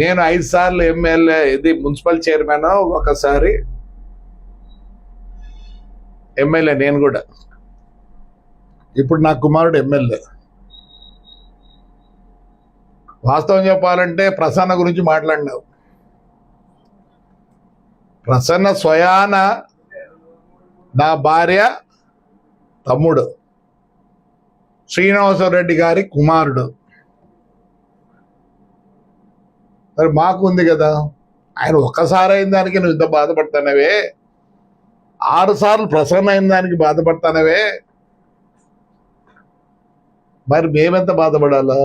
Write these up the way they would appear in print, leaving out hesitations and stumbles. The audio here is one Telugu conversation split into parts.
నేను 5 సార్లు ఎమ్మెల్యే, ఇది మున్సిపల్ చైర్మన్, ఒకసారి ఎమ్మెల్యే నేను కూడా. ఇప్పుడు నా కుమారుడు ఎమ్మెల్యే. వాస్తవం చెప్పాలంటే ప్రసన్న గురించి మాట్లాడినావు. ప్రసన్న స్వయాన నా భార్య తమ్ముడు, శ్రీనివాసరెడ్డి గారి కుమారుడు. మరి మాకు ఉంది కదా. ఆయన ఒక్కసారి అయిన దానికి నువ్వు ఇంత బాధపడతానవే, 6 సార్లు ప్రసన్న అయిన దానికి బాధపడతానవే, మరి మేమెంత బాధపడాలా?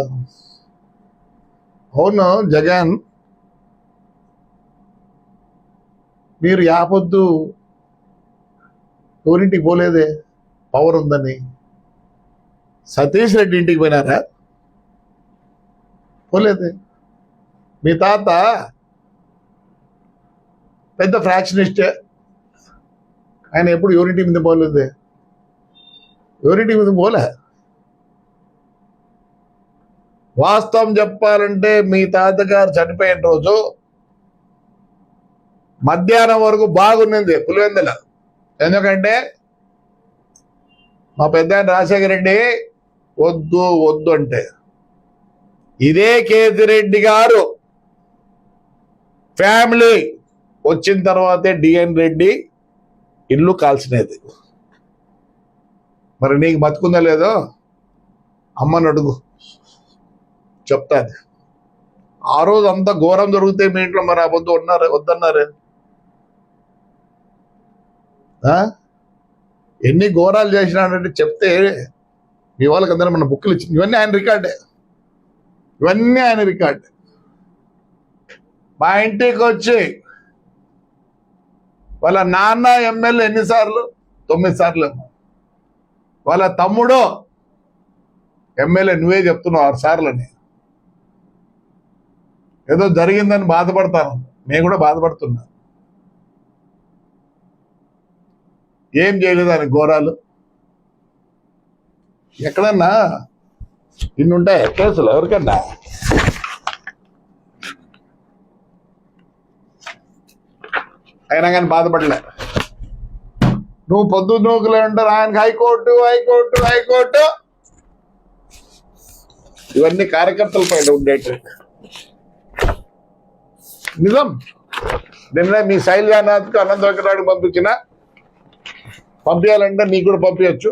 అవును జగన్, మీరు యాపొద్దు ఎవరింటికి పోలేదే పవర్ ఉందని. సతీష్ రెడ్డి ఇంటికి పోయినారా? పోలేదే. మీ తాత పెద్ద ఫ్రాక్షనిస్టే, ఆయన ఎప్పుడు ఎవరింటి మీద పోలేదే, ఎవరింటి మీద పోలే. వాస్తవం చెప్పాలంటే మీ తాతగారు చనిపోయిన రోజు మధ్యాహ్నం వరకు బాగున్నది పులివెందుల. ఎందుకంటే మా పెద్ద రాజశేఖర రెడ్డి వద్దు వద్దు అంటే, ఇదే కేతిరెడ్డి గారు ఫ్యామిలీ వచ్చిన తర్వాతే డిఎన్ రెడ్డి ఇల్లు కాల్చినది. మరి నీకు బతుకుందా లేదో అమ్మని అడుగు, చెప్తాది. ఆ రోజు అంత ఘోరం జరిగితే మీ ఇంట్లో మరి ఆ వద్దు వద్దన్నారే. ఎన్ని ఘోరాలు చేసినాడంటే చెప్తే మీ వాళ్ళకి అందరూ మన బుక్లు ఇచ్చింది. ఇవన్నీ ఆయన రికార్డే, ఇవన్నీ ఆయన రికార్డ్. మా ఇంటికి వచ్చి వాళ్ళ నాన్న ఎమ్మెల్యే ఎన్నిసార్లు? 9 సార్లు. వాళ్ళ తమ్ముడు ఎమ్మెల్యే, నువ్వే చెప్తున్నావు 6 సార్లని. ఏదో జరిగిందని బాధపడతాను, నేను కూడా బాధపడుతున్నా. ఏం చేయలేదు ఆయన ఘోరాలు. ఎక్కడన్నా ఇన్నుంటాయి కేసులు ఎవరికన్నా? అయినా కానీ బాధపడలే. నువ్వు పొద్దు నూకులే ఉంటారు, ఆయనకి హైకోర్టు హైకోర్టు హైకోర్టు. ఇవన్నీ కార్యకర్తల పైన ఉండేటి నిజం. నిన్న మీ శైలజానాథ్కి అనంత వెంకటరాడికి పంపించాలంటే నీకు కూడా పంపించచ్చు.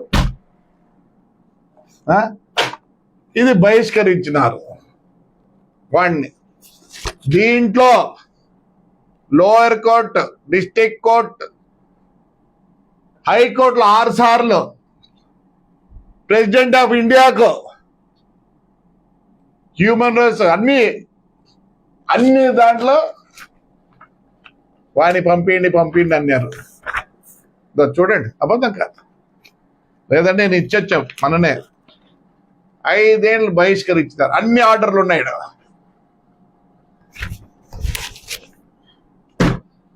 ఇది బహిష్కరించినారు వాడిని. దీంట్లో లోయర్ కోర్టు, డిస్ట్రిక్ట్ కోర్టు, హైకోర్టులో 6 సార్లు, ప్రెసిడెంట్ ఆఫ్ ఇండియాకు, హ్యూమన్ రైట్స్, అన్ని దాంట్లో వాడిని పంపిండి అన్నారు. చూడండి, అబద్ధం కాదు. లేదంటే నేను ఇచ్చొచ్చాం మననే. 5 ఏళ్ళు బహిష్కరించారు. అన్ని ఆర్డర్లు ఉన్నాయి.